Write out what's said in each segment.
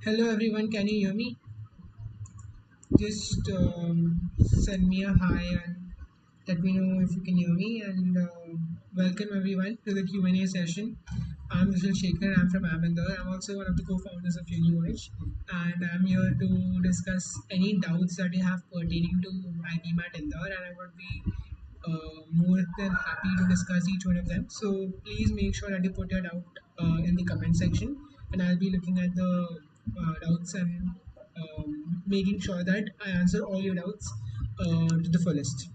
Hello everyone, can you hear me? Just send me a hi and let me know if you can hear me. And welcome everyone to the Q&A session. I'm Vishal Shekhar. I'm from IIM Indore. I'm also one of the co-founders of UniVoyage, and I'm here to discuss any doubts that you have pertaining to IPMAT Indore, and I would be more than happy to discuss each one of them. So please make sure that you put your doubt in the comment section, and I'll be looking at the doubts and making sure that I answer all your doubts to the fullest.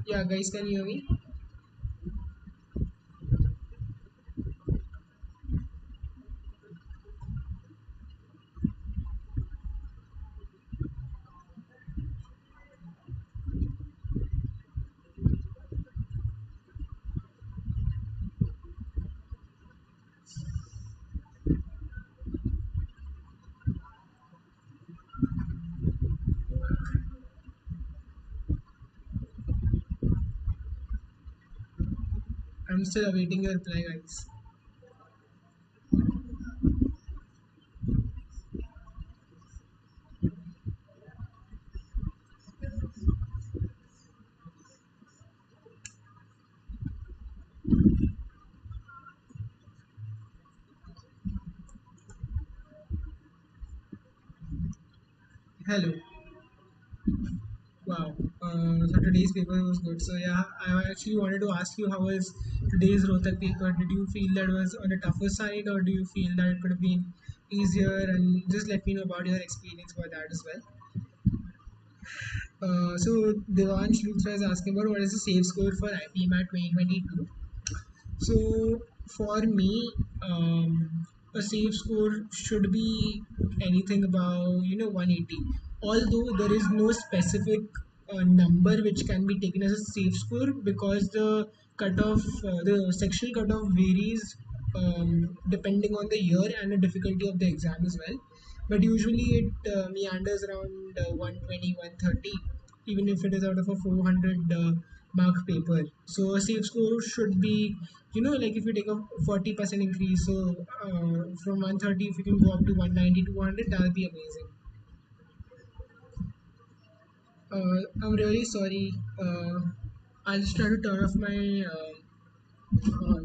Yeah, guys, can you hear me? I'm still awaiting your reply, guys. Hello. Wow. So today's paper was good. So yeah, I actually wanted to ask you how was today's Rohtak paper? Did you feel that it was on the tougher side, or do you feel that it could have been easier? And just let me know about your experience for that as well. So Devansh Luthra is asking about what is the safe score for IPMAT 2022. So for me, a safe score should be anything about 180. Although there is no specific number which can be taken as a safe score because the sectional cutoff varies depending on the year and the difficulty of the exam as well. But usually it meanders around 120, even if it is out of a 400 mark paper. So a safe score should be, like if you take a 40% increase, so from 130, if you can go up to 190, 200, that'll be amazing. I'm really sorry. I'll just try to turn off my uh,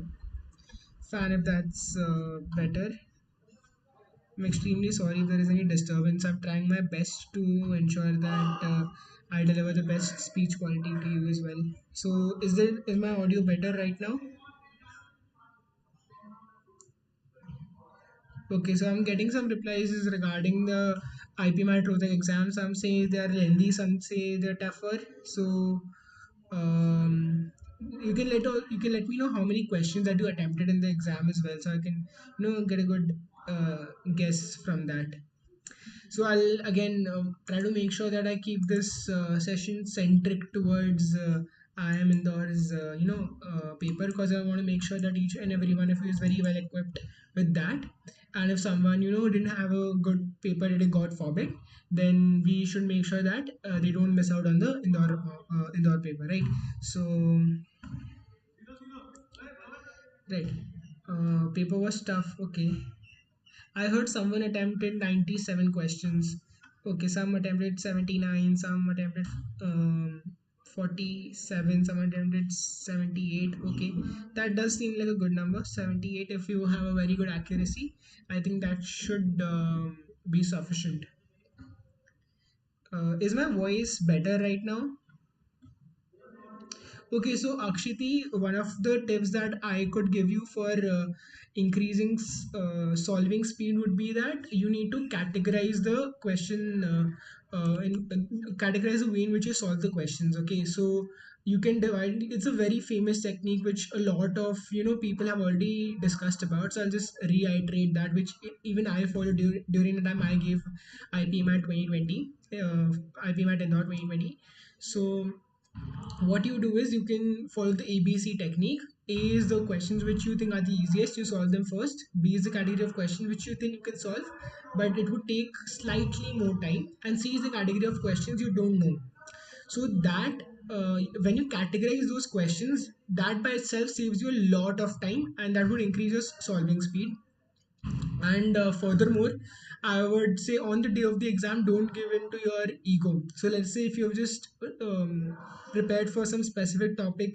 fan if that's better. I'm extremely sorry if there is any disturbance. I'm trying my best to ensure that I deliver the best speech quality to you as well. So, is my audio better right now? Okay, so I'm getting some replies regarding the IPMAT Rohtak exams. Some say they are lengthy, some say they're tougher. So, um, you can let me know how many questions that you attempted in the exam as well, so I can get a good guess from that. So I'll again try to make sure that I keep this session centric towards IIM Indore's paper, because I want to make sure that each and every one of you is very well equipped with that. And if someone didn't have a good paper today, God forbid, then we should make sure that they don't miss out on the Indore paper, right? So right, paper was tough. Okay, I heard someone attempted 97 questions. Okay, some attempted 79, some attempted 47, some attempted 78. Okay, that does seem like a good number. 78, if you have a very good accuracy, I think that should be sufficient. Is my voice better right now? Okay, so Akshiti, one of the tips that I could give you for increasing solving speed would be that you need to categorize the question categorize the way in which you solve the questions. Okay, so you can divide. It's a very famous technique which a lot of people have already discussed about. So I'll just reiterate that, which even I followed during the time I gave IPMAT 2020, IPMAT Indore 2020. So what you do is you can follow the ABC technique. A is the questions which you think are the easiest, you solve them first. B is the category of questions which you think you can solve, but it would take slightly more time. And C is the category of questions you don't know. So that when you categorize those questions, that by itself saves you a lot of time, and that would increase your solving speed. And furthermore, I would say on the day of the exam, don't give in to your ego. So let's say if you've just prepared for some specific topic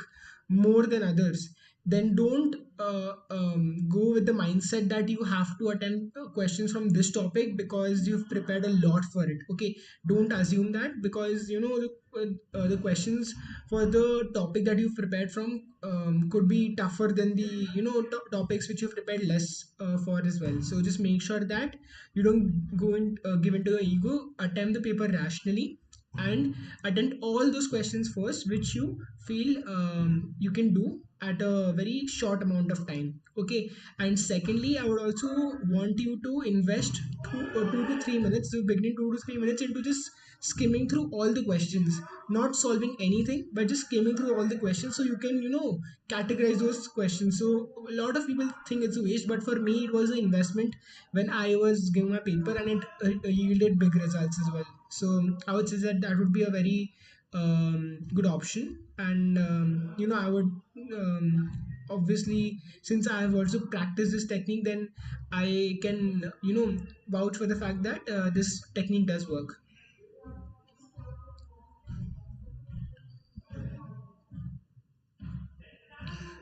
more than others, then don't go with the mindset that you have to attend questions from this topic because you've prepared a lot for it. Okay, don't assume that, because the questions for the topic that you've prepared from could be tougher than the topics which you've prepared less for as well. So just make sure that you don't go and give into your ego. Attempt the paper rationally and attend all those questions first which you feel you can do at a very short amount of time. Okay, and secondly, I would also want you to invest 2 to 3 minutes, so beginning 2 to 3 minutes, into just skimming through all the questions, not solving anything but just skimming through all the questions, so you can categorize those questions. So a lot of people think it's a waste, but for me it was an investment when I was giving my paper, and it yielded big results as well. So I would say that that would be a very good option. And I would obviously, since I have also practiced this technique, then I can vouch for the fact that this technique does work.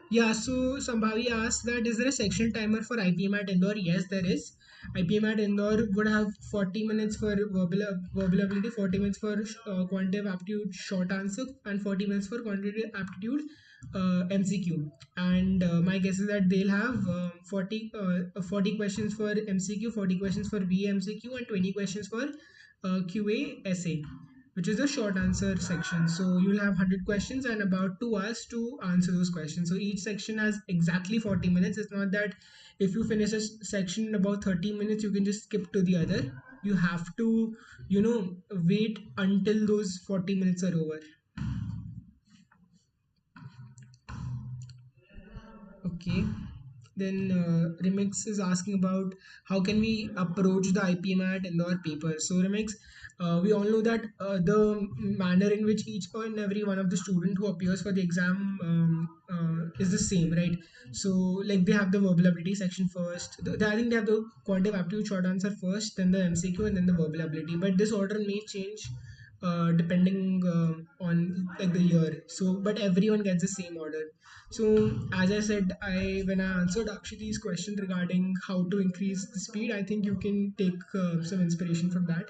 Yeah, so Sambhavi asked that is there a section timer for IPM at Indore? Yes, there is. IPM at Indore would have 40 minutes for verbal ability, 40 minutes for quantitative aptitude short answer, and 40 minutes for quantitative aptitude MCQ. And my guess is that they'll have 40 questions for MCQ, 40 questions for VMCQ, and 20 questions for QA essay, which is a short answer section. So you'll have 100 questions and about 2 hours to answer those questions. So each section has exactly 40 minutes. It's not that if you finish a section in about 30 minutes, you can just skip to the other. You have to, wait until those 40 minutes are over. Okay. Then Remix is asking about how can we approach the IPMAT in our paper. So Remix, we all know that the manner in which each and every one of the student who appears for the exam is the same, right? So like they have the verbal ability section first. I think they have the quantitative aptitude short answer first, then the MCQ, and then the verbal ability. But this order may change depending on like the year. So, but everyone gets the same order. So, as I said, I when I answered Akshiti's question regarding how to increase the speed, I think you can take some inspiration from that.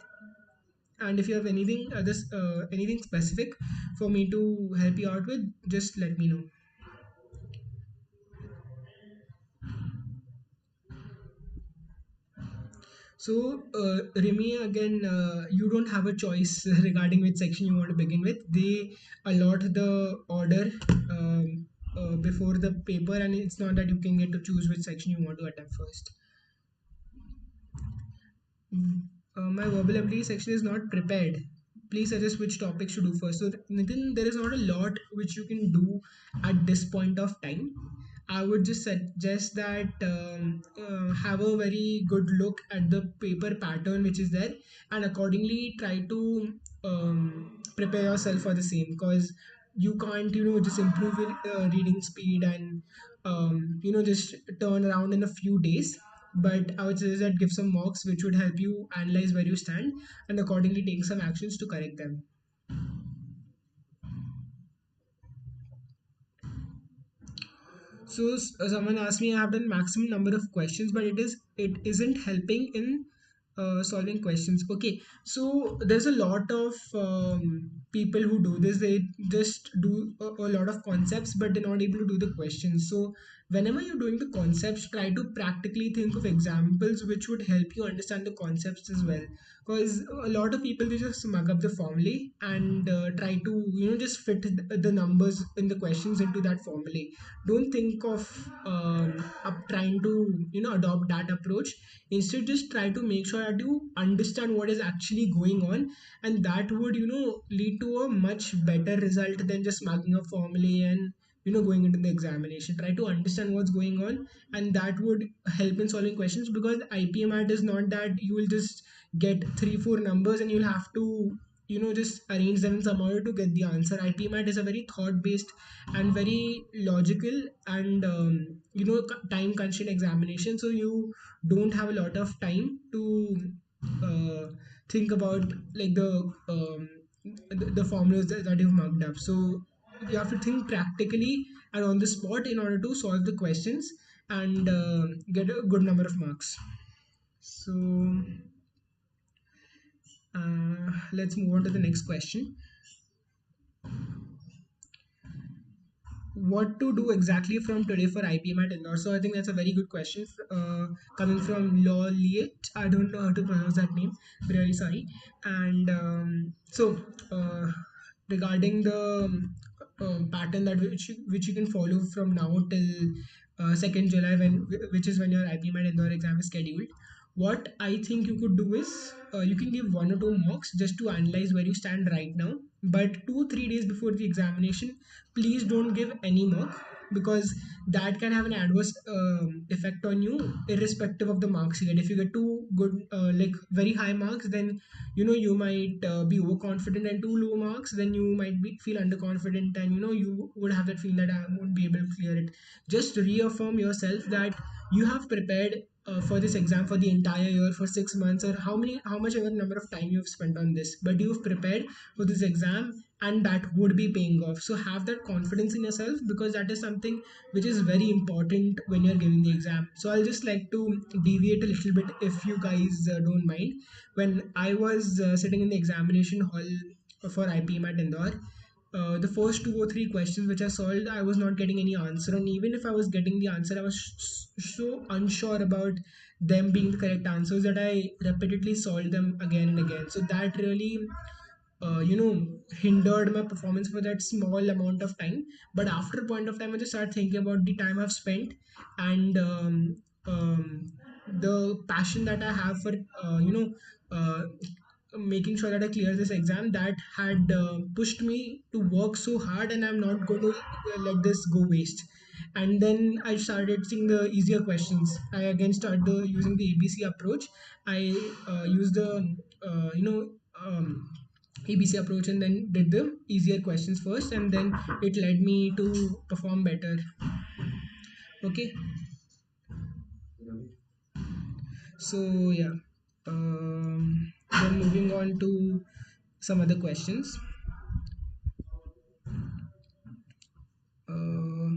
And if you have anything specific for me to help you out with, just let me know. So, Remy, again, you don't have a choice regarding which section you want to begin with. They allot the order before the paper, and it's not that you can get to choose which section you want to attempt first. My verbal ability section is not prepared. Please suggest which topics to do first. So, Nitin, there is not a lot which you can do at this point of time. I would just suggest that have a very good look at the paper pattern which is there, and accordingly try to prepare yourself for the same, because you can't just improve your reading speed and just turn around in a few days. But I would suggest that give some mocks which would help you analyze where you stand and accordingly take some actions to correct them. So someone asked me, I have done maximum number of questions, but it isn't helping in solving questions. Okay, so there's a lot of people who do this. They just do a lot of concepts, but they're not able to do the questions. So whenever you're doing the concepts, try to practically think of examples which would help you understand the concepts as well. Because a lot of people, they just mug up the formulae and try to just fit the numbers in the questions into that formulae. Don't think of trying to adopt that approach. Instead, just try to make sure that you understand what is actually going on, and that would lead to a much better result than just mugging a formulae and going into the examination. Try to understand what's going on, and that would help in solving questions, because IPMAT is not that you will just get 3 4 numbers and you'll have to just arrange them in some order to get the answer. IPMAT is a very thought based and very logical and time constrained examination, so you don't have a lot of time to uh, think about like the formulas that you've marked up. So you have to think practically and on the spot in order to solve the questions and get a good number of marks. So let's move on to the next question. What to do exactly from today for IPM at Indore? So I think that's a very good question coming from Law Liet. I don't know how to pronounce that name. Really sorry. And regarding the pattern that which you can follow from now till 2nd July, which is when your IPM at Indore exam is scheduled. What I think you could do is you can give 1 or 2 mocks just to analyze where you stand right now. But 2 3 days before the examination, please don't give any mock, because that can have an adverse effect on you irrespective of the marks you get. If you get too good like very high marks, then you might be overconfident, and too low marks, then you might feel underconfident, and you would have that feeling that I won't be able to clear it. Just reaffirm yourself that you have prepared for this exam for the entire year, for 6 months, or how much ever number of time you've spent on this, but you've prepared for this exam, and that would be paying off. So have that confidence in yourself, because that is something which is very important when you're giving the exam. So I'll just like to deviate a little bit, if you guys don't mind. When I was sitting in the examination hall for IPM at Indore, the first 2 or 3 questions which I solved, I was not getting any answer. And even if I was getting the answer, I was so unsure about them being the correct answers that I repeatedly solved them again and again. So that really hindered my performance for that small amount of time. But after a point of time, I just started thinking about the time I've spent, and the passion that I have for uh, making sure that I clear this exam, that had pushed me to work so hard, and I'm not going to let this go waste. And then I started seeing the easier questions. I again started using the ABC approach. I used the ABC approach, and then did the easier questions first, and then it led me to perform better. Okay, so yeah, then moving on to some other questions. Uh,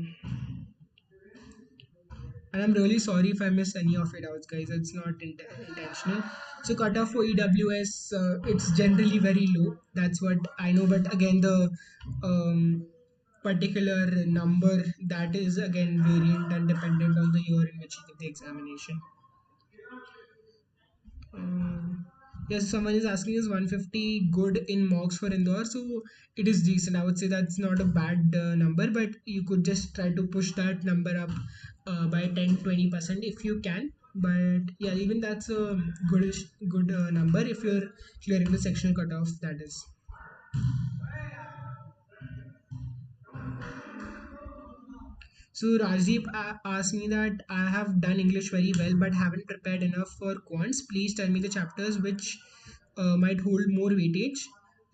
and I'm really sorry if I missed any of it out, guys. It's not intentional. So cutoff for EWS, it's generally very low. That's what I know. But again, the particular number, that is again variant and dependent on the year in which you did the examination. Um, yes, someone is asking, is 150 good in mocks for Indore? So it is decent. I would say that's not a bad number, but you could just try to push that number up by 10 20% if you can. But yeah, even that's a good number if you're clearing the sectional cutoff, that is. So Rajdeep asked me that I have done English very well but haven't prepared enough for quants. Please tell me the chapters which might hold more weightage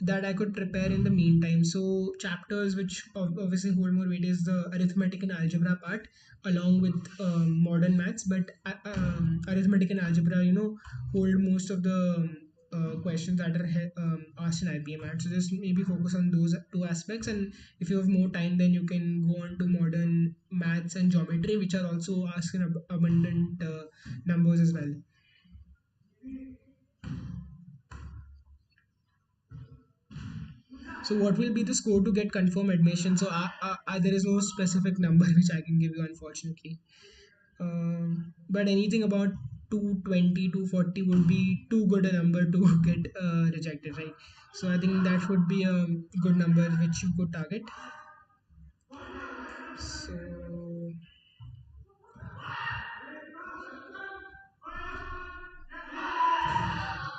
that I could prepare in the meantime. So chapters which obviously hold more weight is the arithmetic and algebra part, along with modern maths. But arithmetic and algebra, hold most of the questions that are asked in IPMAT. So just maybe focus on those 2 aspects, and if you have more time, then you can go on to modern maths and geometry, which are also asked in abundant numbers as well. So what will be the score to get confirmed admission? So there is no specific number which I can give you, unfortunately. But anything about 220, 240 would be too good a number to get rejected, right? So I think that would be a good number which you could target. So,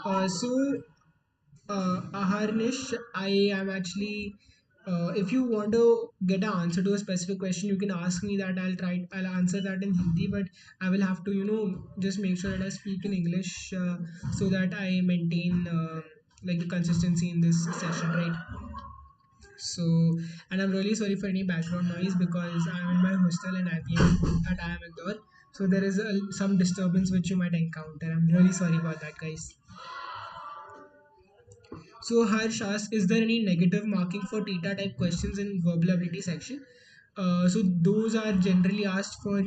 uh, so Aharnish, I am actually If you want to get an answer to a specific question, you can ask me that. I'll answer that in Hindi, but I will have to, just make sure that I speak in English, so that I maintain like the consistency in this session, right? So, and I'm really sorry for any background noise because I'm in my hostel and IPM at IIM Indore. So there is some disturbance which you might encounter. I'm really sorry about that, guys. So Harsh asks, is there any negative marking for Tita type questions in verbal ability section? So those are generally asked for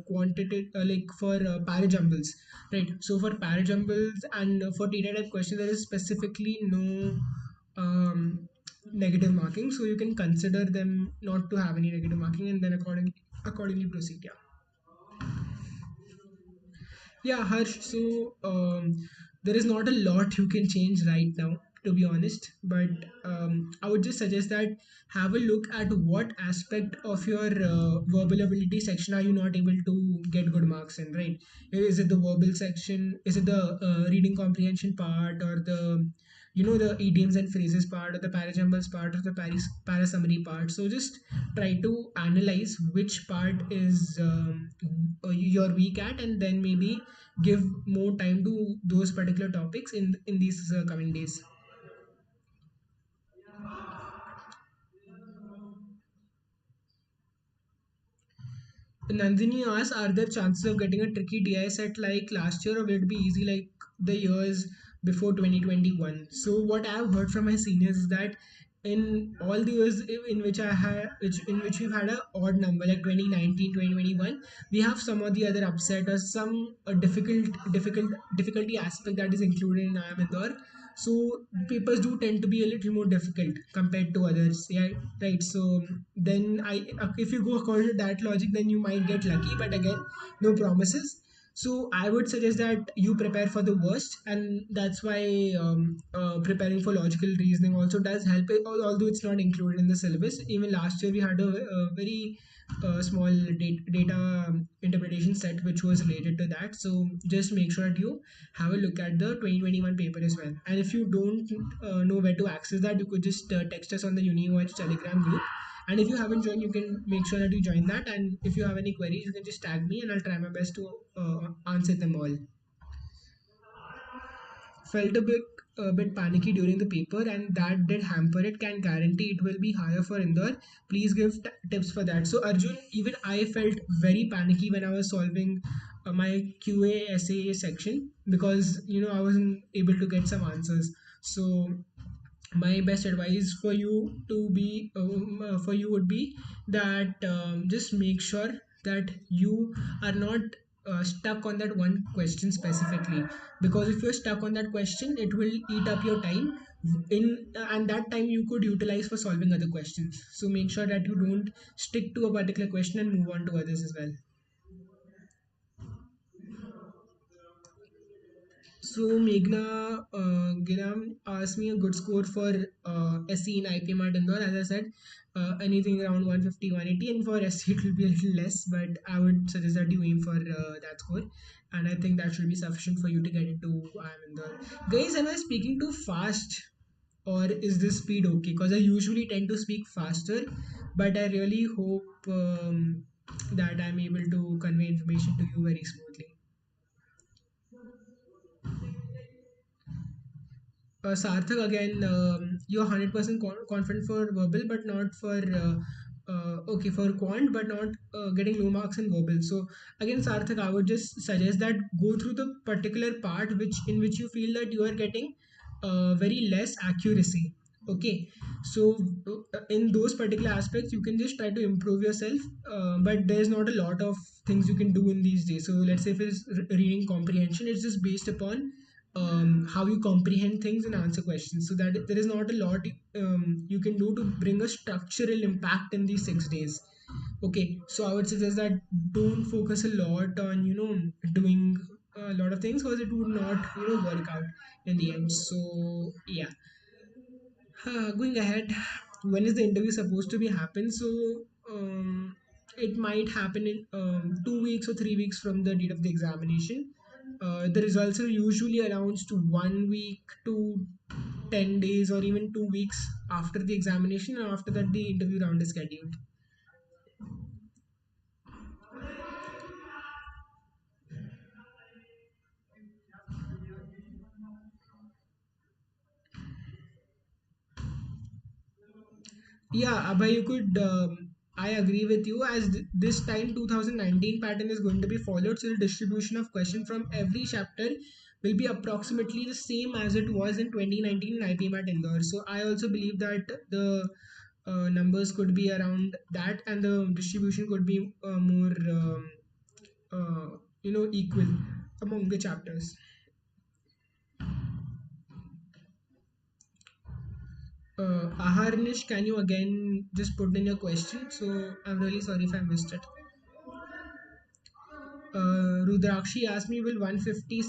quantitative like for parajumbles, right? So for parajumbles and for Tita type question there is specifically no negative marking, so you can consider them not to have any negative marking and then accordingly proceed. Yeah. Yeah, Harsh. So there is not a lot you can change right now, to be honest. But I would just suggest that have a look at what aspect of your verbal ability section are you not able to get good marks in, right? Is it the verbal section? Is it the reading comprehension part, or the the idioms and phrases part, or the parajumbles part, or the para summary part? So just try to analyze which part is you're weak at, and then maybe give more time to those particular topics in these coming days. Nandini asks, are there chances of getting a tricky DI set like last year, or will it be easy like the years before 2021? So what I've heard from my seniors is that in all the years in which in which we've had a odd number like 2019, 2021, we have some or the other upset or some difficulty aspect that is included in IIM Indore. So papers do tend to be a little more difficult compared to others. Yeah, right. So then if you go according to that logic, then you might get lucky. But again, no promises. So I would suggest that you prepare for the worst, and that's why preparing for logical reasoning also does help. Although it's not included in the syllabus. Even last year we had a very small data interpretation set which was related to that. So just make sure that you have a look at the 2021 paper as well. And if you don't know where to access that, you could just text us on the UniVoyage Telegram group. And if you haven't joined, you can make sure that you join that. And if you have any queries, you can just tag me and I'll try my best to answer them all. Felt a bit panicky during the paper, and that did hamper it. Can guarantee it will be higher for Indore. Please give tips for that. So Arjun, even I felt very panicky when I was solving my QA essay section, because I wasn't able to get some answers. So my best advice for you to be for you would be that just make sure that you are not stuck on that one question specifically, because if you're stuck on that question it will eat up your time in and that time you could utilize for solving other questions. So make sure that you don't stick to a particular question and move on to others as well. So Meghna Giram asked me a good score for SC in IPMAT Indore. As I said, anything around 150, 180, and for SC it will be a little less, but I would suggest that you aim for that score, and I think that should be sufficient for you to get into IIM Indore. Guys, am I speaking too fast, or is this speed okay? Because I usually tend to speak faster, but I really hope that I'm able to convey information to you very smoothly. Sarthak, again, you're 100% confident for verbal, but not for okay for quant, but not getting low marks in verbal. So again, Sarthak, I would just suggest that go through the particular part which you feel that you are getting very less accuracy. Okay, so in those particular aspects, you can just try to improve yourself, but there's not a lot of things you can do in these days. So let's say if it's reading comprehension, it's just based upon how you comprehend things and answer questions, so that there is not a lot you can do to bring a structural impact in these 6 days. Okay, so I would suggest that don't focus a lot on doing a lot of things, because it would not work out in the end. So yeah. Going ahead, when is the interview supposed to be happen? So it might happen in 2 weeks or 3 weeks from the date of the examination. The results are usually announced 1 week to 10 days or even 2 weeks after the examination, and after that the interview round is scheduled. Yeah, Abhay, you could. I agree with you. As this time 2019 pattern is going to be followed, so the distribution of question from every chapter will be approximately the same as it was in 2019 in IPMAT Indore. So I also believe that the numbers could be around that, and the distribution could be more, equal among the chapters. Aharnish, can you again just put in your question? So I'm really sorry if I missed it. Rudrakshi asked me, will 160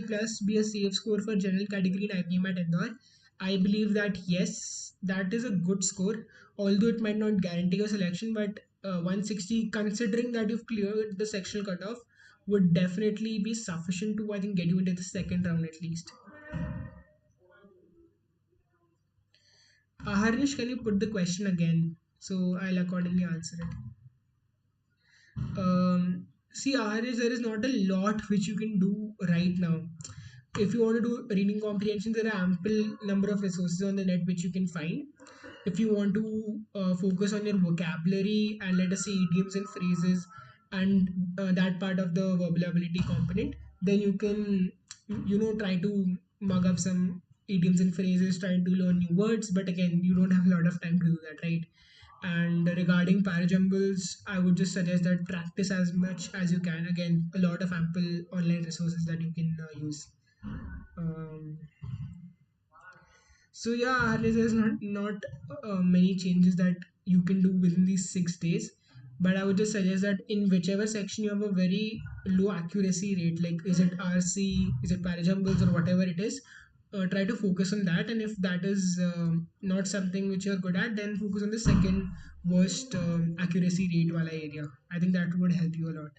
plus be a safe score for general category in IPM at Indore? I believe that yes, that is a good score, although it might not guarantee your selection, but 160, considering that you've cleared the sectional cutoff, would definitely be sufficient to, I think, get you into the second round at least. Harish, can you put the question again? So I'll accordingly answer it. See, Harish, there is not a lot which you can do right now. If you want to do reading comprehension, there are ample number of resources on the net which you can find. If you want to focus on your vocabulary and, let us say, idioms and phrases, and that part of the verbal ability component, then you can, try to mug up some idioms and phrases, trying to learn new words. But again, you don't have a lot of time to do that, right? And regarding parajumbles, I would just suggest that practice as much as you can. Again, a lot of ample online resources that you can use. um, so yeah, Harley, there's not many changes that you can do within these 6 days. But I would just suggest that in whichever section you have a very low accuracy rate, like is it RC, is it parajumbles, or whatever it is, try to focus on that. And if that is not something which you're good at, then focus on the second worst accuracy rate wala area. I think that would help you a lot.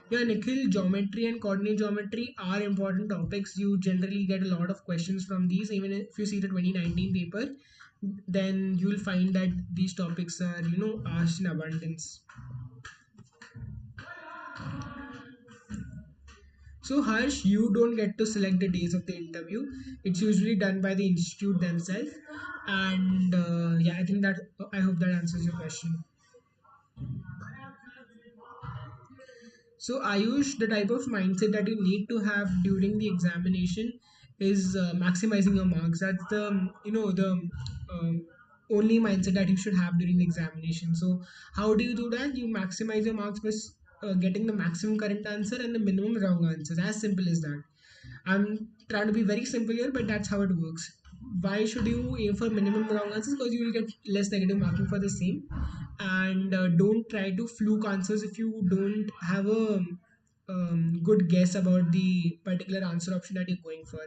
Yeah, Nikhil, geometry and coordinate geometry are important topics. You generally get a lot of questions from these. Even if you see the 2019 paper, then you'll find that these topics are, asked in abundance. So, Harsh, you don't get to select the days of the interview. It's usually done by the institute themselves. And yeah, I think that I hope that answers your question. So, Ayush, the type of mindset that you need to have during the examination is maximizing your marks. That's the only mindset that you should have during the examination. So, how do you do that? You maximize your marks by getting the maximum correct answer and the minimum wrong answers. As simple as that. I'm trying to be very simple here, but that's how it works. Why should you aim for minimum wrong answers? Because you will get less negative marking for the same. And don't try to fluke answers if you don't have a good guess about the particular answer option that you're going for.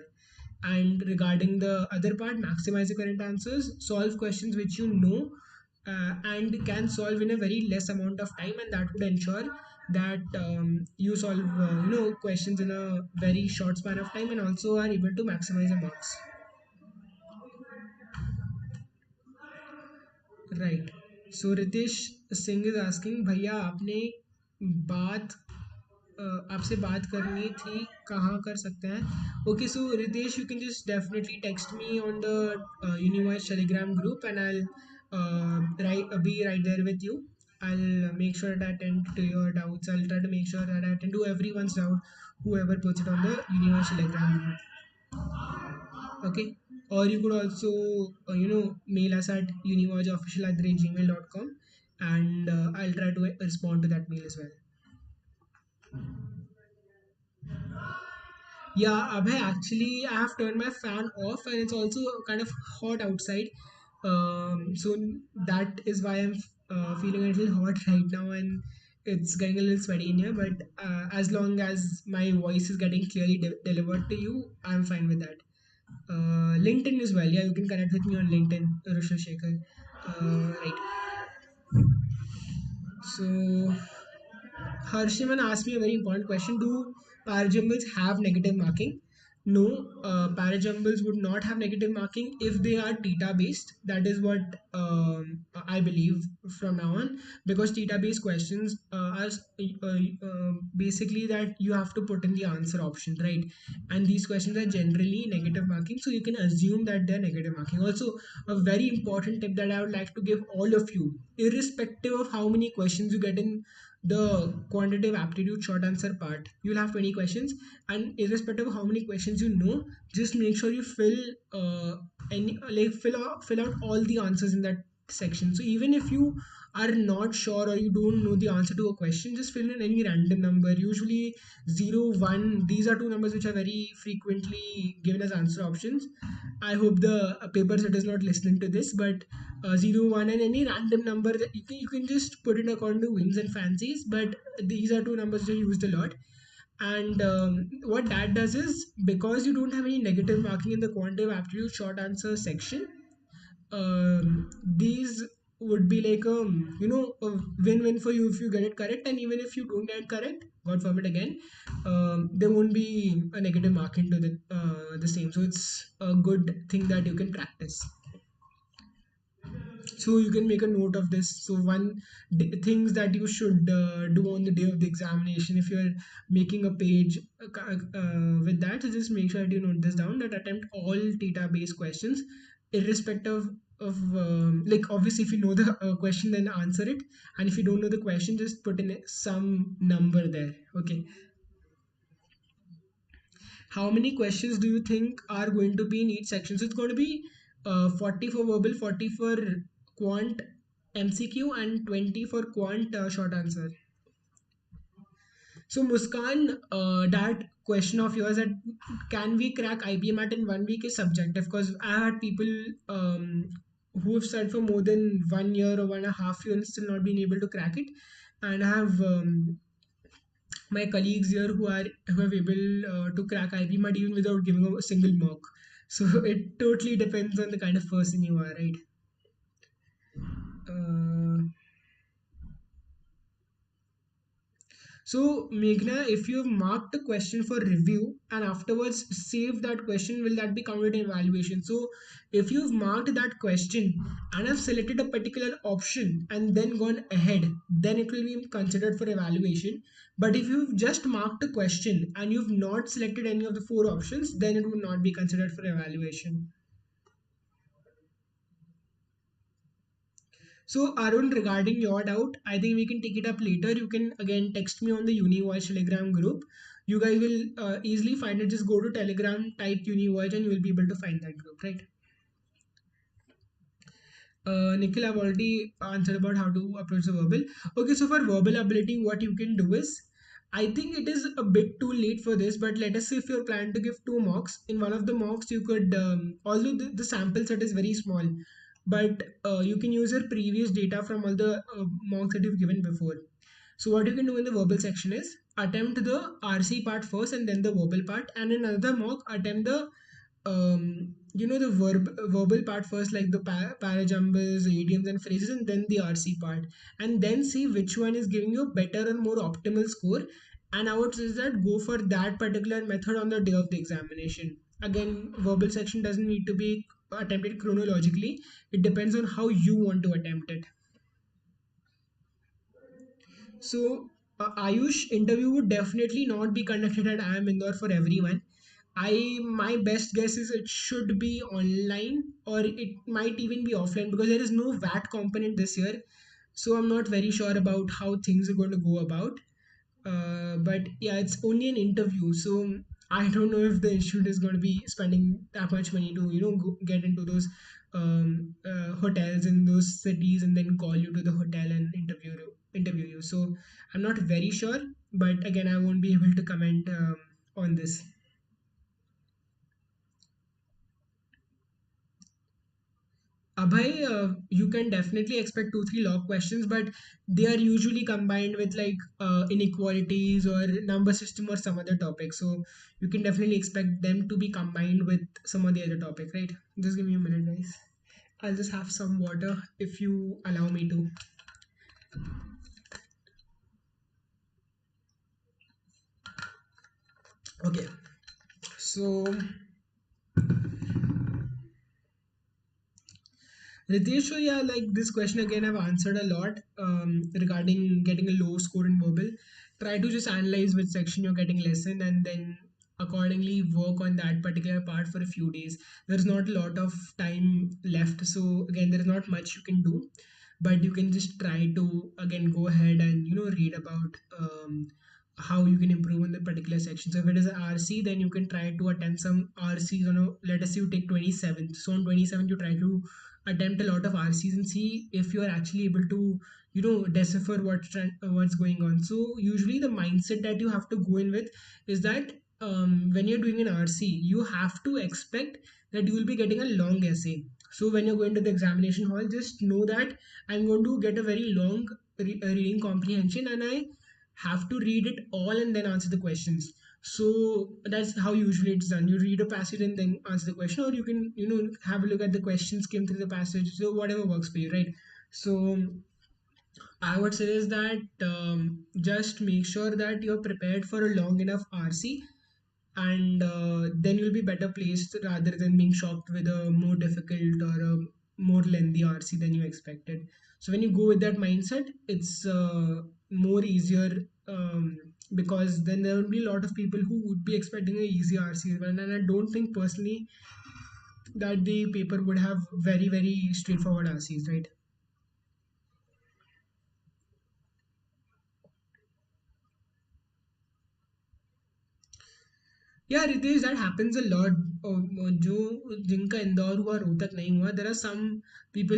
And regarding the other part, maximize the current answers, solve questions which you know and can solve in a very less amount of time, and that would ensure that you solve questions in a very short span of time and also are able to maximize your marks. Right. So Ritesh Singh is asking, भैया आपने बात आपसे बात करनी थी, कहाँ कर सकते हैं? Okay, so Ritesh, you can just definitely text me on the UniVoyage Telegram group, and I'll be right there with you. I'll make sure that I attend to your doubts. I'll try to make sure that I attend to everyone's doubt, whoever puts it on the UniVoyage Telegram group. Okay. Or you could also mail us at univoyageofficial@gmail.com, and I'll try to respond to that mail as well. Yeah, Abhay, actually, I have turned my fan off, and it's also kind of hot outside. So that is why I'm feeling a little hot right now, and it's getting a little sweaty in here. But as long as my voice is getting clearly delivered to you, I'm fine with that. LinkedIn as well. Yeah, you can connect with me on LinkedIn, Rushil Shekhar. Right. So Harshiman asked me a very important question. Do parajumbles have negative marking? No, parajumbles would not have negative marking if they are theta based. That is what I believe from now on, because theta based questions are basically that you have to put in the answer option, right? And these questions are generally negative marking, so you can assume that they're negative marking. Also, a very important tip that I would like to give all of you, irrespective of how many questions you get in the quantitative aptitude short answer part, you'll have 20 questions, and irrespective of how many questions you know, just make sure you fill out all the answers in that section. So even if you are not sure or you don't know the answer to a question, just fill in any random number, usually 0 1. These are two numbers which are very frequently given as answer options. I hope the paper set is not listening to this, but 0 1 and any random number that you can just put it according to whims and fancies, but these are two numbers that are used a lot. And what that does is, because you don't have any negative marking in the quantitative aptitude short answer section, these would be like a win-win for you if you get it correct, and even if you don't get it correct, god forbid again, there won't be a negative marking to the same. So it's a good thing that you can practice. So you can make a note of this. So one things that you should do on the day of the examination, if you're making a page with that, so just make sure that you note this down, that attempt all theta based questions irrespective of like, obviously if you know the question, then answer it, and if you don't know the question, just put in some number there. Okay, how many questions do you think are going to be in each section? So it's going to be 40 for verbal, 40 for quant MCQ, and 20 for quant short answer. So Muskan, that question of yours, that can we crack IPMAT in 1 week, is subjective, because I had people who have studied for more than 1 year or 1.5 years and still not been able to crack it, and I have my colleagues here who have able to crack IPMAT even without giving a single mock. So it totally depends on the kind of person you are, right? Uh, so Meghna, if you have marked a question for review and afterwards save that question, will that be counted in evaluation? So if you've marked that question and have selected a particular option and then gone ahead, then it will be considered for evaluation. But if you've just marked a question and you've not selected any of the four options, then it will not be considered for evaluation. So Arun, regarding your doubt, I think we can take it up later. You can again text me on the UniVoyage Telegram group. You guys will easily find it. Just go to Telegram, type UniVoyage, and you will be able to find that group, right? Nikhil, I've already answered about how to approach the verbal. Okay, so for verbal ability, what you can do is, I think it is a bit too late for this, but let us say if you're planning to give two mocks, in one of the mocks you could, although the sample set is very small, but you can use your previous data from all the mocks that you've given before. So what you can do in the verbal section is attempt the RC part first and then the verbal part, and in another mock attempt the the verbal part first, like the parajumbles, idioms and phrases, and then the RC part, and then see which one is giving you a better and more optimal score, and I would suggest that go for that particular method on the day of the examination. Again, verbal section doesn't need to be attempted chronologically. It depends on how you want to attempt it. So, Ayush, interview would definitely not be conducted at IIM Indore for everyone. My best guess is it should be online, or it might even be offline, because there is no VAT component this year. So I'm not very sure about how things are going to go about. But yeah, it's only an interview, so I don't know if the institute is going to be spending that much money to get into those hotels in those cities and then call you to the hotel and interview you. So I'm not very sure, but again, I won't be able to comment on this. Abhay, you can definitely expect 2 3 log questions, but they are usually combined with like inequalities or number system or some other topic. So you can definitely expect them to be combined with some of the other topic, right? Just give me a minute, guys. I'll just have some water if you allow me to. Okay, so Ritesh, so yeah, like this question again, I've answered a lot regarding getting a low score in verbal. Try to just analyze which section you're getting less in and then accordingly work on that particular part for a few days. There's not a lot of time left, so again, there is not much you can do, but you can just try to again go ahead and read about how you can improve on the particular section. So if it is a RC, then you can try to attempt some RCs. Let us say you take 27. So on 27, you try to attempt a lot of RCs and see if you are actually able to decipher what's going on. So usually the mindset that you have to go in with is that when you're doing an RC, you have to expect that you will be getting a long essay. So when you're going to the examination hall, just know that I'm going to get a very long reading comprehension, and I have to read it all and then answer the questions. So that's how usually it's done. You read a passage and then answer the question, or you can have a look at the questions, skim through the passage. So whatever works for you, right? So I would say is that just make sure that you're prepared for a long enough RC, and then you'll be better placed rather than being shocked with a more difficult or a more lengthy RC than you expected. So when you go with that mindset, it's more easier, because then there will be a lot of people who would be expecting a easy RC as well, and I don't think personally that the paper would have very straightforward RCs, right? Yeah, Ritesh, that happens a lot. जो जिनका इंदौर हुआ रोहतक नहीं हुआ, there are some people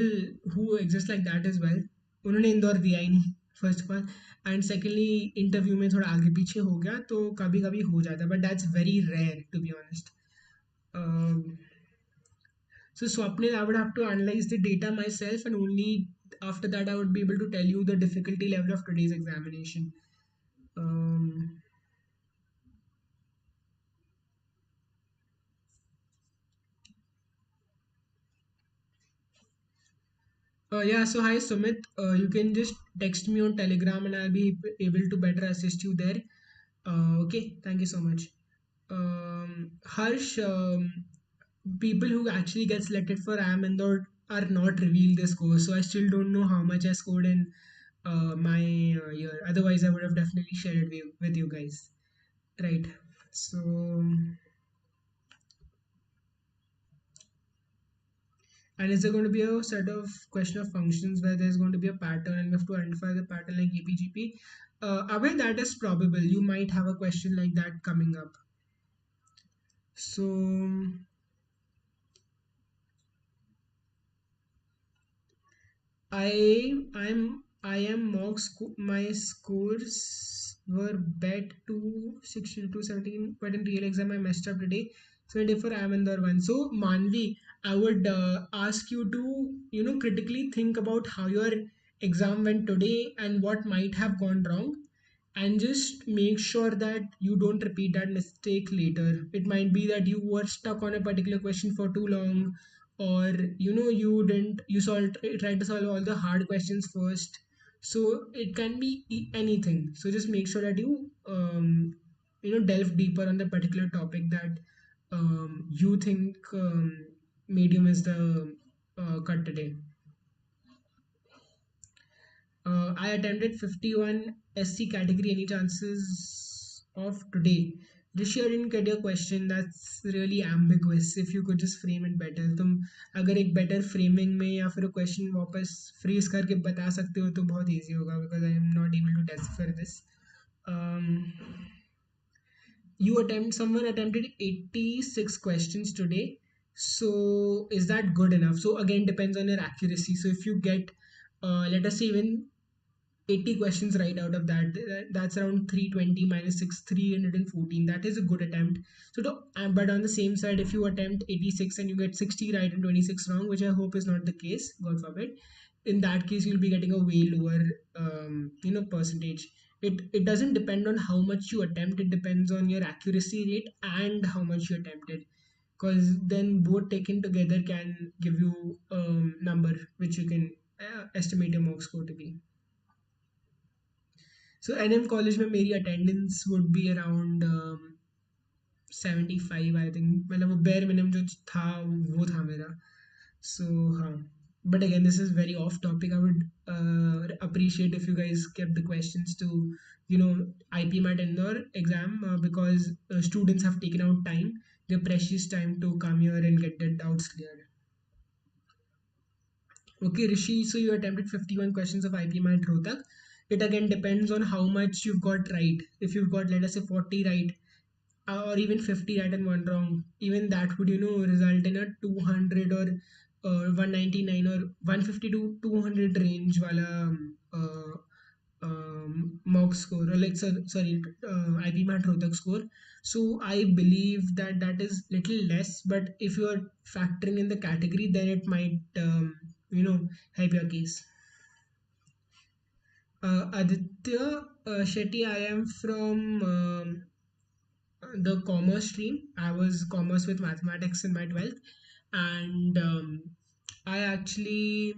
who exist like that as well. उन्होंने इंदौर दिया ही नहीं, first of all, and secondly interview में थोड़ा आगे पीछे हो गया तो कभी कभी हो जाता है, but that's very rare to be honest. um, so Swapnil, I would have to analyze the data myself, and only after that I would be able to tell you the difficulty level of today's examination. um, yeah, so hi Sumit. You can just text me on Telegram and I'll be able to better assist you there. Okay, thank you so much. Harsh, people who actually get selected for IIM Indore are not revealed their scores, so I still don't know how much I scored in my year. Otherwise, I would have definitely shared it with you guys. Right. So, and is there going to be a set of question of functions where there's going to be a pattern and we have to identify the pattern like epgp? Away that is probable. You might have a question like that coming up. So I am my scores were bet to 60 to 17, but in real exam I messed up today. So therefore I am in the one. So Manvi, I would ask you to critically think about how your exam went today and what might have gone wrong, and just make sure that you don't repeat that mistake later. It might be that you were stuck on a particular question for too long, or you didn't you solved try to solve all the hard questions first. So it can be anything. So just make sure that you delve deeper on the particular topic that you think medium is the cut today. I attempted 51 SC category. Any chances of today? Rishi, I didn't get your question. That's really ambiguous. If you could just frame it better. तुम अगर एक better framing में या फिर question वापस freeze करके बता सकते हो तो बहुत easy होगा, because I am not able to decipher this. Um, someone attempted 86 questions today. So is that good enough? So again, depends on your accuracy. So if you get let us say even 80 questions right out of that, that's around 320 minus 6, 314. That is a good attempt. But on the same side, if you attempt 86 and you get 60 right and 26 wrong, which I hope is not the case, god forbid, in that case you'll be getting a way lower percentage. It doesn't depend on how much you attempt, it depends on your accuracy rate and how much you attempted, because then both taken together can give you number which you can estimate your mock score to be. So NM college में मेरी attendance would be around 75 I think, मतलब वो bare minimum जो था वो था मेरा. So हाँ, but again this is very off topic. I would appreciate if you guys kept the questions to, you know, IPMAT Indore exam, because students have taken out time, their precious time, to come here and get their doubts cleared. Okay, Rishi, so you attempted 51 questions of IPMAT Rohtak. It again depends on how much you've got right. If you've got, let us say, 40 right, or even 50 right and one wrong, even that would, you know, result in a 200 or 199 or 150 to 200 range wala mock score, or like sorry, IPMAT Rohtak score. So I believe that that is little less, but if you are factoring in the category, then it might, you know, help your case. Aditya Shetty, I am from the commerce stream. I was commerce with mathematics in my 12th, and I actually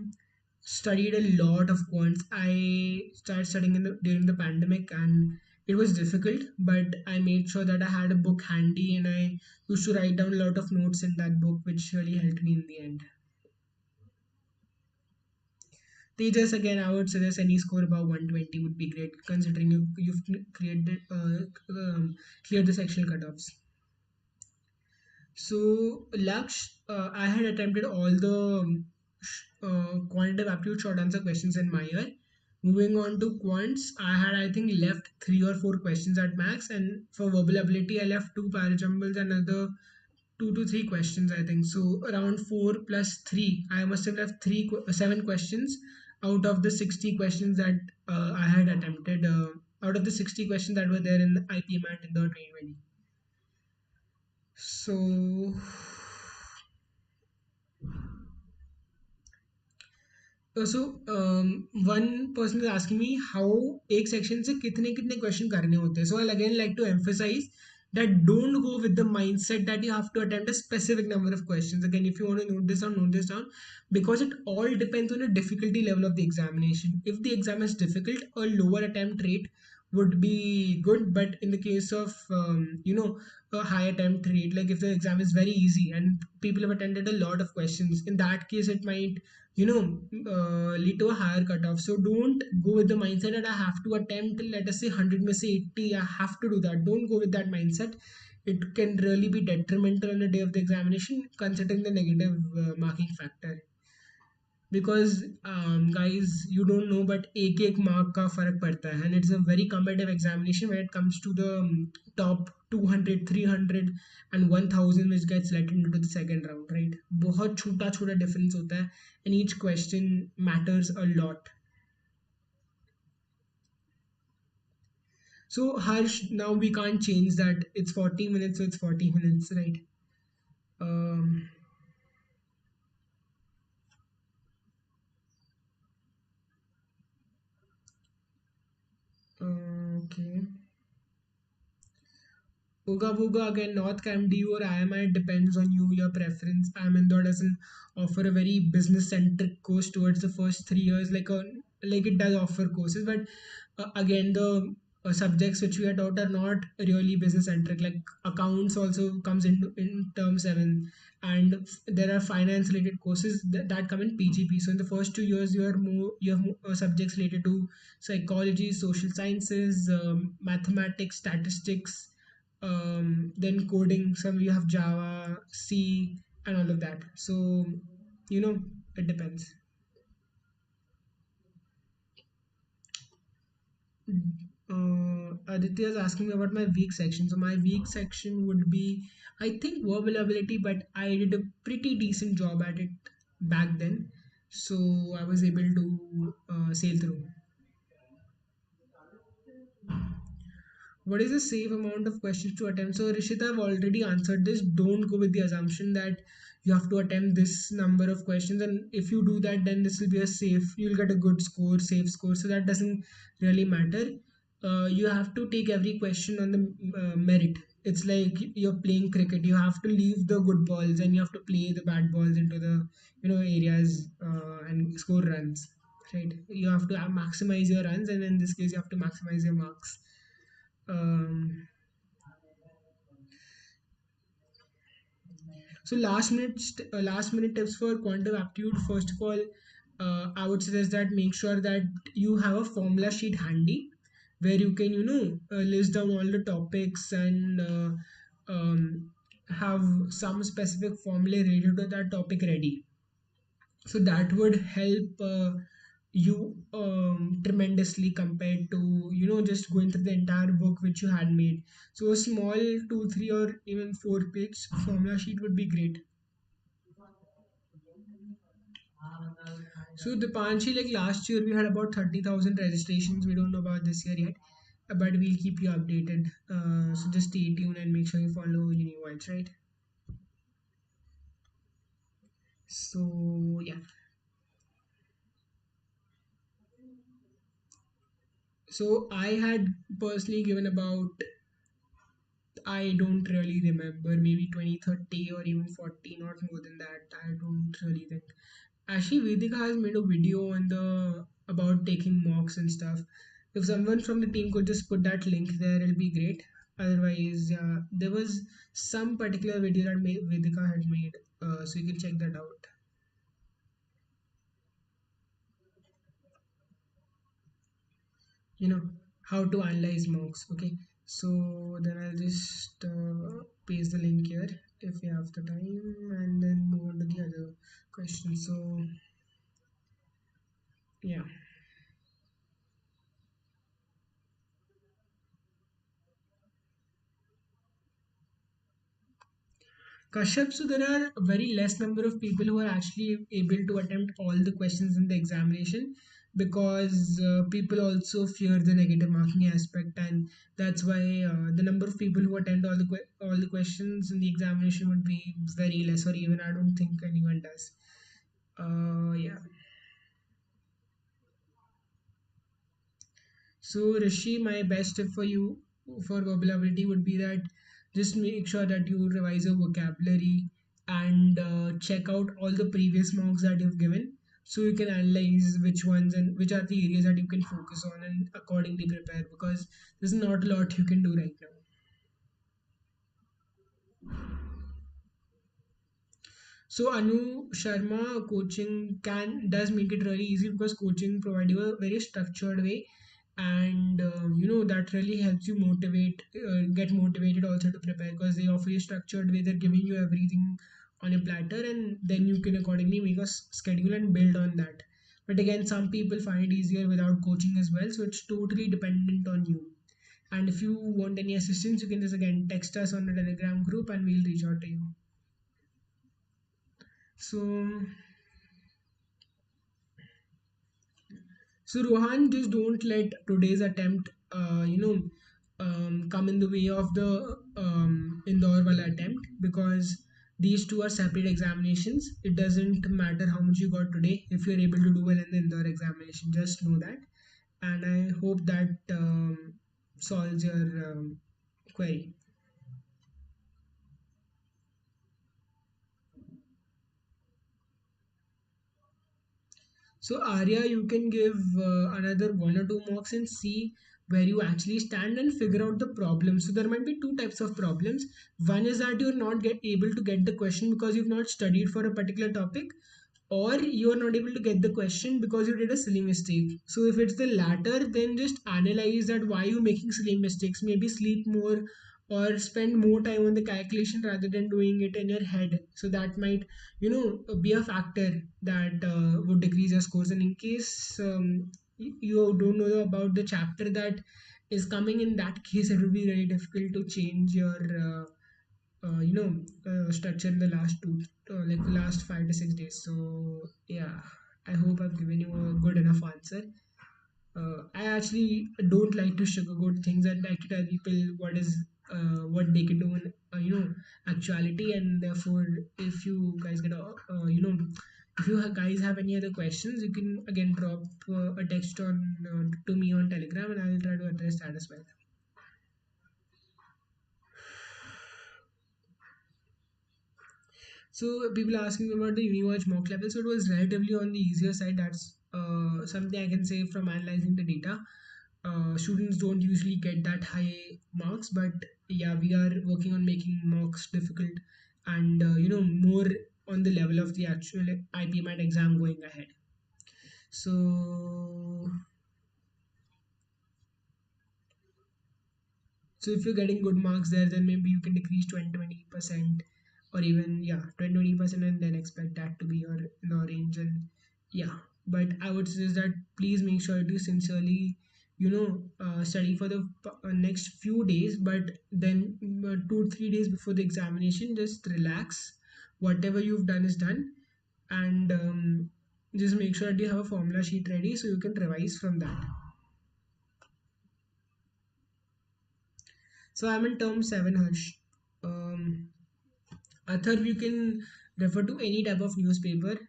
studied a lot of quants. I started studying during the pandemic, and it was difficult, but I made sure that I had a book handy, and I used to write down a lot of notes in that book, which really helped me in the end. Teachers, again, I would suggest any score above 120 would be great, considering you've created cleared the sectional cutoffs. So, Laksh, I had attempted all the quantitative aptitude short answer questions in my year. Moving on to quants, I had, I think, left three or four questions at max, and for verbal ability, I left two parajumbles and another two to three questions, I think. So around four plus three, I must have left seven questions out of the 60 questions that I had attempted. Out of the 60 questions that were there in the IPMAT in the 2020. So one person is asking me how एक section से कितने कितने question करने होते हैं. So I'll again like to emphasize that don't go with the mindset that you have to attempt a specific number of questions. Again, if you want to note this down, because it all depends on the difficulty level of the examination. If the exam is difficult, a lower attempt rate would be good. But in the case of a high attempt rate, like if the exam is very easy and people have attended a lot of questions, in that case it might, you know, lead to a higher cutoff. So don't go with the mindset that I have to attempt, let us say 100 may say 80, I have to do that. Don't go with that mindset. It can really be detrimental on the day of the examination, considering the negative marking factor. Because guys, you don't know, but एक mark का फर्क पड़ता है, and it's a very competitive examination when it comes to the top 200, 300 and 1000 which gets let into the second round, right? बहुत छोटा छोटा difference होता है, and each question matters a lot. So Harsh, now we can't change that. It's 40 minutes, so it's 40 minutes, right? um okay. Uga Buga, again, North Cam DU or IIMI depends on you, your preference. IIM Indore doesn't offer a very business centric course towards the first 3 years, like it does offer courses, but again, the subjects which we are taught are not really business centric. Like accounts also comes in term 7, and there are finance related courses that come in PGP. So in the first 2 years, you have more subjects related to psychology, social sciences, mathematics, statistics, then coding. Some you have Java, C, and all of that. So you know, it depends. Aditya is asking me about my weak section. So my weak section would be, I think, verbal ability, but I did a pretty decent job at it back then, so I was able to sail through. What is the safe amount of questions to attempt? So, Rishita, I've already answered this. Don't go with the assumption that you have to attempt this number of questions, and if you do that, then this will be a safe, you'll get a good score, safe score. So, that doesn't really matter. You have to take every question on the merit. It's like you're playing cricket. You have to leave the good balls and you have to play the bad balls into the, areas, and score runs. Right? You have to maximize your runs, and in this case, you have to maximize your marks. um, So last minute tips for quantum aptitude. First of all, I would suggest that make sure that you have a formula sheet handy where you can list down all the topics and have some specific formula related to that topic ready. So that would help you tremendously compared to just going through the entire book which you had made. So a small 2 3 or even 4 page formula sheet would be great. So the Panchi, like last year we had about 30,000 registrations. We don't know about this year yet, but we'll keep you updated. So just stay tuned and make sure you follow UniVoyage, right? So yeah. So I had personally given about, I don't really remember, maybe 20, 30, or even 40, not more than that. I don't really think. Actually, Vedika has made a video on the about taking mocks and stuff. If someone from the team could just put that link there, it'll be great. Otherwise, yeah, there was some particular video that Vedika had made, so you can check that out. You know how to analyze mocks. Okay, so then I'll just paste the link here if you have the time, and then move on to the other question. So yeah. Kashyap, so there are very less number of people who are actually able to attempt all the questions in the examination because people also fear the negative marking aspect, and that's why the number of people who attend all the questions in the examination would be very less, or even I don't think anyone does. Yeah. So, Rishi, my best tip for you for vocabulary would be that just make sure that you revise your vocabulary and check out all the previous mocks that you've given so you can analyze which ones and which are the areas that you can focus on and accordingly prepare because there's not a lot you can do right now. So Anu Sharma coaching can does make it really easy because coaching provide you a very structured way, and that really helps you get motivated also to prepare because they offer you a structured way. They're giving you everything on a platter, and then you can accordingly make a schedule and build on that. But again, some people find it easier without coaching as well, so it's totally dependent on you. And if you want any assistance, you can just again text us on the Telegram group, and we'll reach out to you. So So Rohan, just don't let today's attempt, come in the way of the Indore wala attempt because these two are separate examinations. It doesn't matter how much you got today if you're able to do well in the Indore examination. Just know that, and I hope that solves your query. So Arya, you can give another 1 or 2 mocks and see where you actually stand and figure out the problem. So there might be two types of problems. One is that you're not get able to get the question because you've not studied for a particular topic, or you are not able to get the question because you did a silly mistake. So if it's the latter, then just analyze that why you making silly mistakes. Maybe sleep more or spend more time on the calculation rather than doing it in your head. So that might be a factor that would decrease your scores. And in case you don't know about the chapter that is coming, in that case it will be very difficult to change your structure in the last like the last 5 to 6 days. So yeah, I hope I've given you a good enough answer. I actually don't like to sugarcoat things. I like to tell people what they can do in actuality, and therefore, if you guys get if you guys have any other questions, you can again drop a text on to me on Telegram, and I'll try to address that as well. So people asking about the UniVoyage mock level. So it was relatively on the easier side. That's something I can say from analyzing the data. Students don't usually get that high marks, but yeah, we are working on making mocks difficult and more on the level of the actual IPMAT exam going ahead. So so if you're getting good marks there, then maybe you can decrease 20% or even, yeah, 20% and then expect that to be your range. And yeah, but I would suggest that please make sure to sincerely, study for the next few days, but then 2 3 days before the examination, just relax. Whatever you've done is done, and just make sure that you have a formula sheet ready so you can revise from that. So I'm in term 7, Harsh. Um, Author, you can refer to any type of newspaper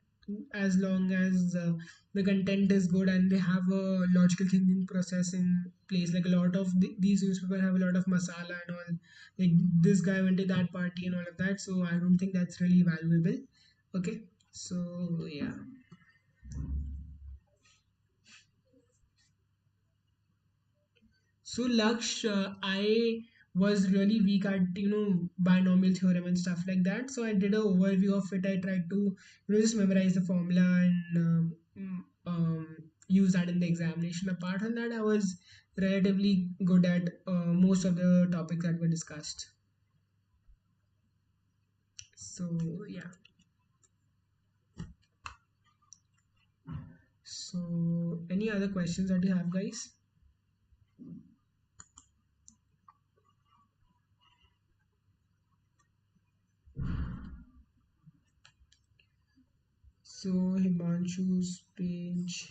as long as the content is good and they have a logical thinking process in place. Like a lot of these newspapers have a lot of masala and all. Like this guy went to that party and all of that. So I don't think that's really valuable. Okay. So yeah. So Laksh, I was really weak at binomial theorem and stuff like that. So I did an overview of it. I tried to just memorize the formula and use that in the examination. Apart from that, I was relatively good at most of the topics that were discussed. So yeah. So any other questions that you have, guys? So Himanshu's page.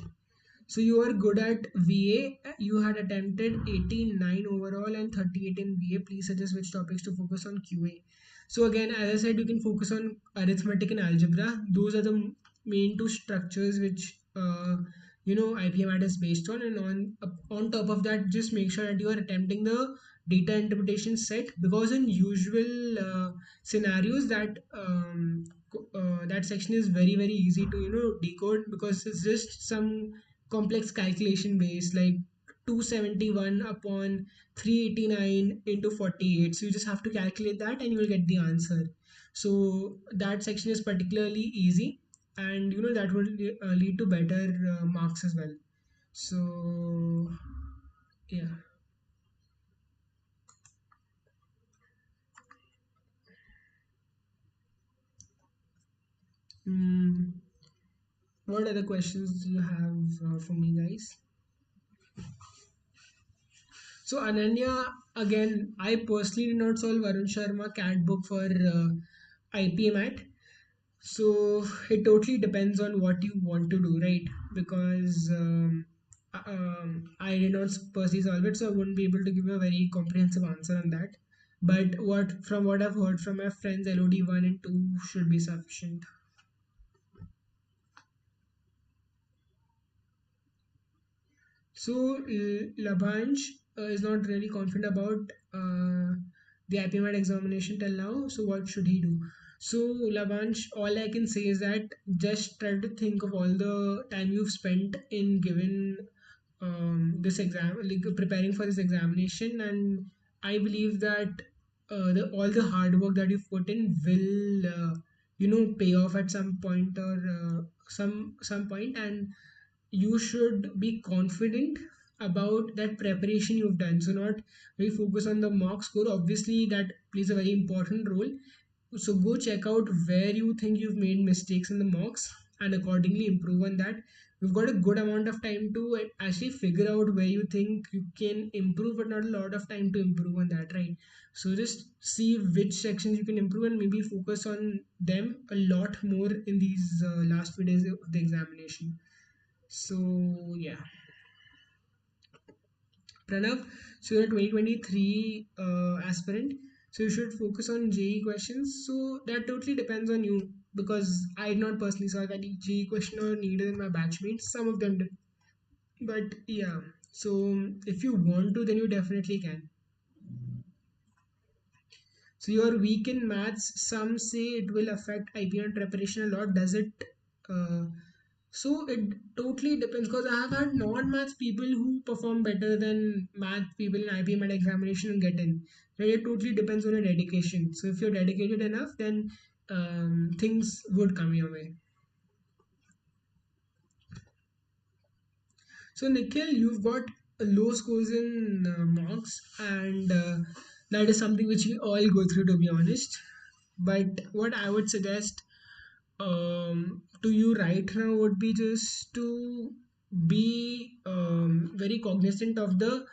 So you are good at VA. You had attempted 89 overall and 38 in VA. Please suggest which topics to focus on QA. So again, as I said, you can focus on arithmetic and algebra. Those are the main two structures which IPMAT is based on. And on top of that, just make sure that you are attempting the data interpretation set, because in usual scenarios that section is very very easy to decode, because it's just some complex calculation base like 271 upon 389 into 48. So you just have to calculate that and you will get the answer. So that section is particularly easy, and that will lead to better marks as well. So yeah. mm, what other questions do you have for me, guys? So Ananya, again, I personally did not solve Varun Sharma cat book for IPMAT. So it totally depends on what you want to do, right? Because I did not personally solve it, so I wouldn't be able to give you a very comprehensive answer on that. But what I've heard from my friends, LOD 1 and 2 should be sufficient. So Labanch is not really confident about the IPMAT examination till now. So what should he do? So Labanch, all I can say is that just try to think of all the time you've spent in given this exam, like preparing for this examination, and I believe that the all the hard work that you've put in will pay off at some point, or some point, and you should be confident about that preparation you've done. So not very focus on the mock score. Obviously that plays a very important role. So go check out where you think you've made mistakes in the mocks and accordingly improve on that. We've got a good amount of time to actually figure out where you think you can improve, but not a lot of time to improve on that, right? So just see which sections you can improve and maybe focus on them a lot more in these last few days of the examination. So yeah, Pranav, so you're a 2023 aspirant, so you should focus on JE questions. So that totally depends on you, because I did not personally solve any JE question or neither in my batchmates. Some of them did, but yeah. So if you want to, then you definitely can. So you're weak in maths. Some say it will affect IPN preparation a lot. Does it? Uh, So it totally depends, because I have had non-maths people who perform better than math people in IPMAT examination and get in. Right? It totally depends on your dedication. So if you're dedicated enough, then things would come your way. So Nikhil, you've got low scores in marks, and that is something which we all go through, to be honest. But what I would suggest to you right now would be just to be very cognizant of the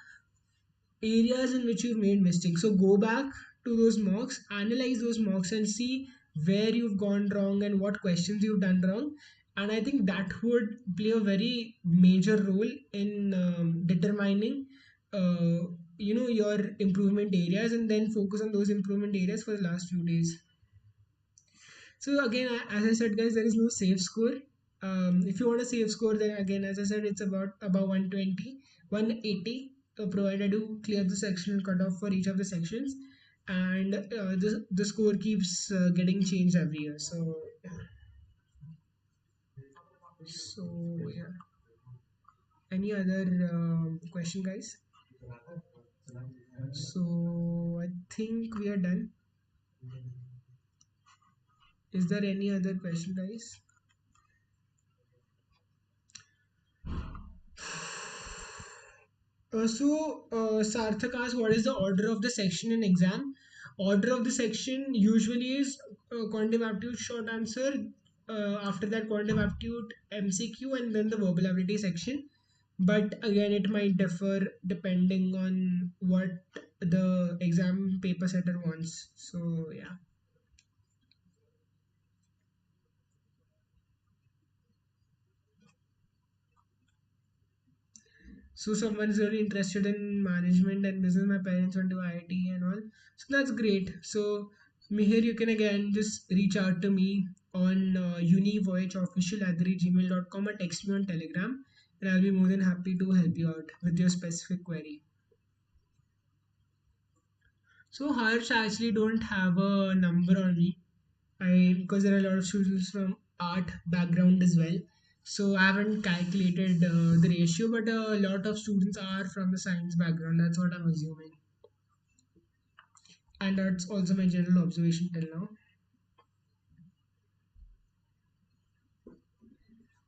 areas in which you've made mistakes. So go back to those mocks, analyze those mocks, and see where you've gone wrong and what questions you've done wrong. And I think that would play a very major role in determining, your improvement areas, and then focus on those improvement areas for the last few days. So again, as I said, guys, there is no safe score. If you want a safe score, then again, as I said, it's about 120, 180, provided you clear the sectional cutoff for each of the sections, and the score keeps getting changed every year. So yeah. Any other question, guys? So I think we are done. Is there any other question, guys? Sarthak asked, what is the order of the section in exam? Order of the section usually is quantitative aptitude short answer, after that quantitative aptitude MCQ, and then the verbal ability section. But again, it might differ depending on what the exam paper setter wants. So yeah. So someone is really interested in management and business. My parents went to IIT and all. So that's great. So Mihir, you can again just reach out to me on univoyageofficial@gmail.com, or text me on Telegram, and I'll be more than happy to help you out with your specific query. So Harsh, I actually don't have a number on me. I because there are a lot of students from art background as well. So I haven't calculated the ratio, but a lot of students are from the science background. That's what I'm assuming, and that's also my general observation till now.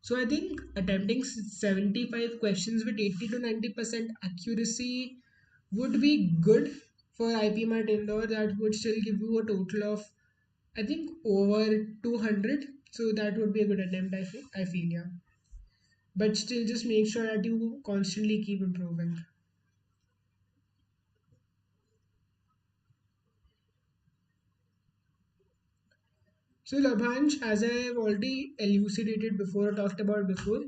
So I think attempting 75 questions with 80 to 90% accuracy would be good for IPMAT Indore. That would still give you a total of, I think, over 200. So that would be a good attempt. I feel, yeah. But still, just make sure that you constantly keep improving. So Labhansh, as I have already elucidated before, talked about before,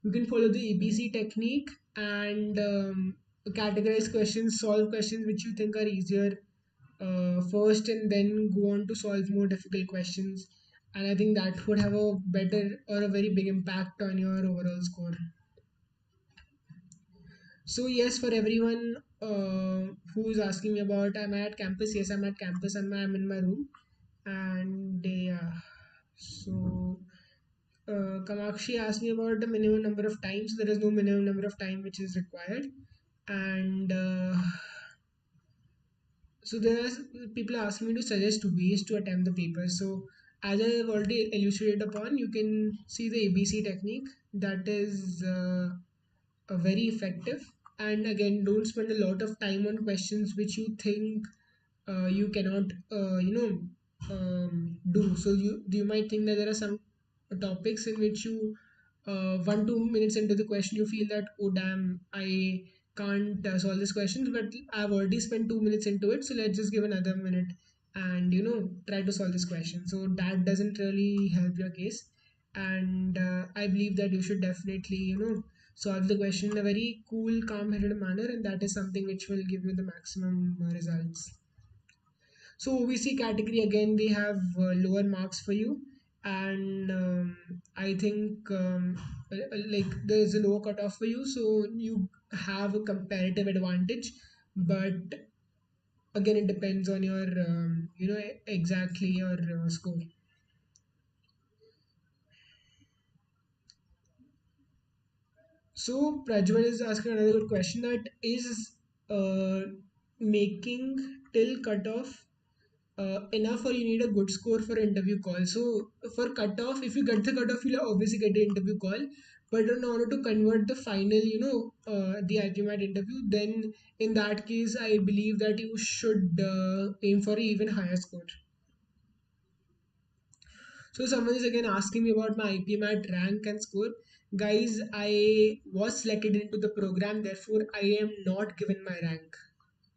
you can follow the ABC technique and categorize questions, solve questions which you think are easier first, and then go on to solve more difficult questions. And I think that would have a better or a very big impact on your overall score. So yes, for everyone who's asking me about, am I at campus? Yes, I'm at campus, and I'm in my room. And yeah, so Kamakshi asked me about the minimum number of times. There is no minimum number of time which is required, and so there are people asking me to suggest ways to attempt the paper. So as I have already elucidated upon, you can see the ABC technique. That is very effective. And again, don't spend a lot of time on questions which you think you cannot do. So you might think that there are some topics in which you 1 2 minutes into the question you feel that, oh damn, I can't solve this question, but I've already spent 2 minutes into it, so let's just give another minute and try to solve this question. So that doesn't really help your case, and I believe that you should definitely solve the question in a very cool, calm headed manner, and that is something which will give you the maximum results. So OBC category, again, they have lower marks for you, and I think like there's a lower cutoff for you, so you have a comparative advantage. But again, it depends on your exactly your score. So Prajwal is asking another good question, that is making till cutoff enough, or you need a good score for interview call. So for cutoff, if you get the cutoff, you'll obviously get the interview call. But in order to convert the final, the IPMAT interview, then in that case, I believe that you should aim for an even higher score. So someone is again asking me about my IPMAT rank and score. Guys, I was selected into the program, therefore I am not given my rank.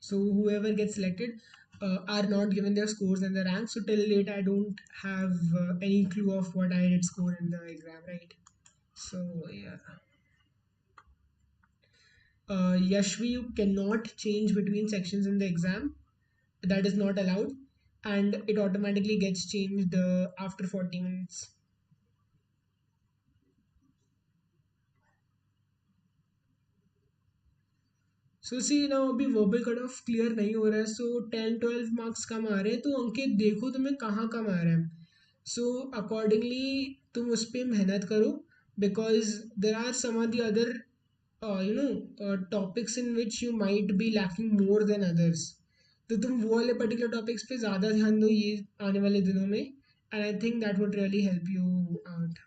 So whoever gets selected are not given their scores and their ranks. So till late, I don't have any clue of what I did score in the exam, right? So yeah, Yashvi, you cannot change between sections in the exam. That is not allowed, and it automatically gets changed after 40 minutes. सो सी ना अभी verbal cut off clear नहीं हो रहा है, सो 10-12 marks कम आ रहे हैं, तो अंकित देखो तुम्हें कहाँ कम आ रहा है. सो अकॉर्डिंगली तुम उस पर मेहनत करो, because there are some of the other topics in which you might be lacking more than others. तो तुम वो वाले पर्टिकुलर टॉपिक्स पे ज़्यादा ध्यान दो ये आने वाले दिनों में, and I think that would really help you out.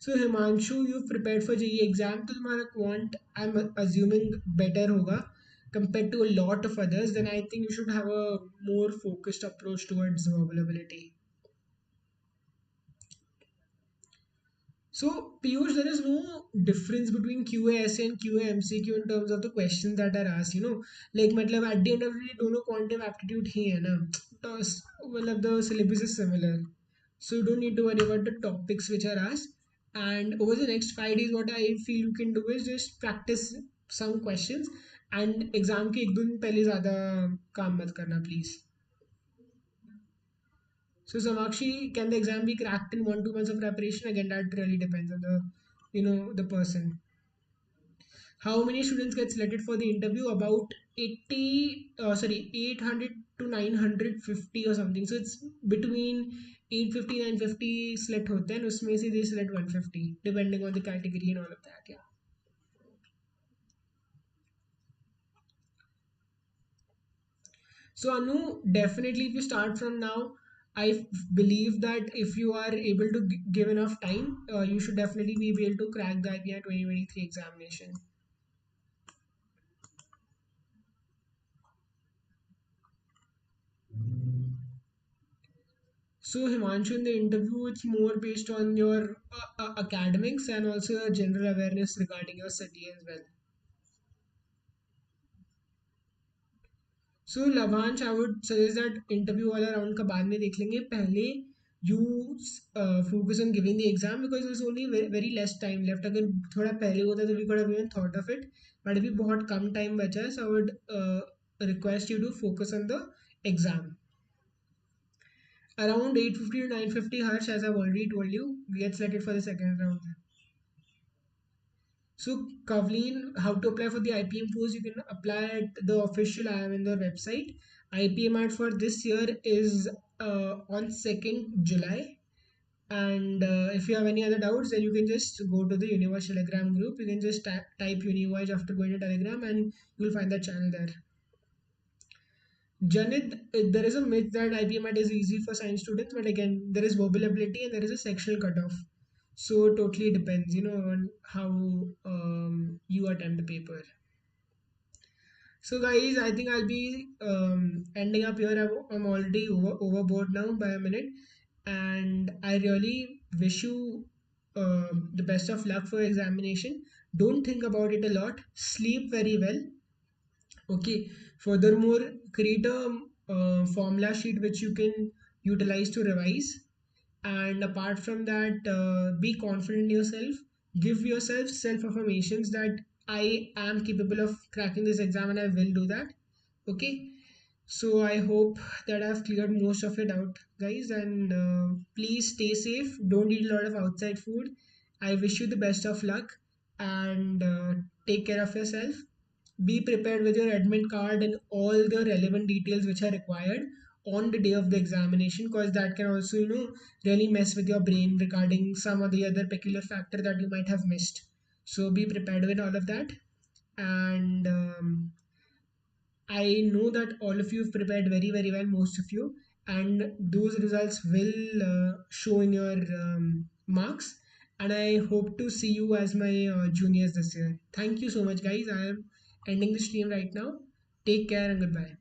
So Himanshu, you prepared for JEE exam, तो तुम्हारा quant I am assuming better होगा compared to a lot of others. Then I think you should have a more focused approach towards availability. So, Piyush, there is no difference between QA and QA MCQ in terms of the questions that are asked. Like मतलब at the end of the day दोनों quantitative aptitude ही है ना, तो मतलब the syllabus is similar. So you don't need to worry about the topics which are asked. And over the next 5 days, what I feel you can do is just practice some questions. And exam के एक दिन पहले ज़्यादा काम मत करना please. So Samakshi, can the exam be cracked in 1-2 months of preparation? Again, that really depends on the person. How many students get selected for the interview? About 800 to 950 or something. So it's between 850 950 select होते हैं, उसमें से they select 150 depending on the category and all of that. Yeah. So Anu, definitely if you start from now, believe that if you are able to give enough time, you should definitely be able to crack the IPR 2023 examination. So Himanshu, in the interview, it's more based on your academics and also your general awareness regarding your study as well. So Lavanch, I would suggest that interview वाला round का बाद में देख लेंगे. पहले you focus on giving the exam because there's only very, very less time left. अगर थोड़ा पहले होता तो we could have even thought of it. But अभी बहुत कम time बचा है, so I would request you to focus on the exam. Around 850 to 950 Harsh, as I've already told you, we get selected for the second round. So, Kavleen, how to apply for the IPM course? You can apply at the official IIM Indore website. IPMAT for this year is on 2nd July. And if you have any other doubts, then you can just go to the UniVoyage Telegram group. You can just type UniVoyage after going to Telegram and you'll find that channel there. Janit, there is a myth that IPMAT is easy for science students, but again, there is verbal ability and there is a sectional cutoff. So totally depends, on how you attempt the paper. So guys, I think I'll be ending up here. I'm already overboard now by a minute, and I really wish you the best of luck for your examination. Don't think about it a lot. Sleep very well. Okay. Furthermore, create a formula sheet which you can utilize to revise. And apart from that, be confident in yourself. Give yourself self affirmations that I am capable of cracking this exam and I will do that. Okay. So I hope that I've cleared most of it out, guys. And please stay safe. Don't eat a lot of outside food. I wish you the best of luck and take care of yourself. Be prepared with your admit card and all the relevant details which are required on the day of the examination, because that can also really mess with your brain regarding some of the other peculiar factor that you might have missed. So be prepared with all of that. and I know that all of you have prepared very, very well, most of you, and those results will show in your marks. And I hope to see you as my juniors this year. Thank you so much, guys. I am ending the stream right now. Take care and goodbye.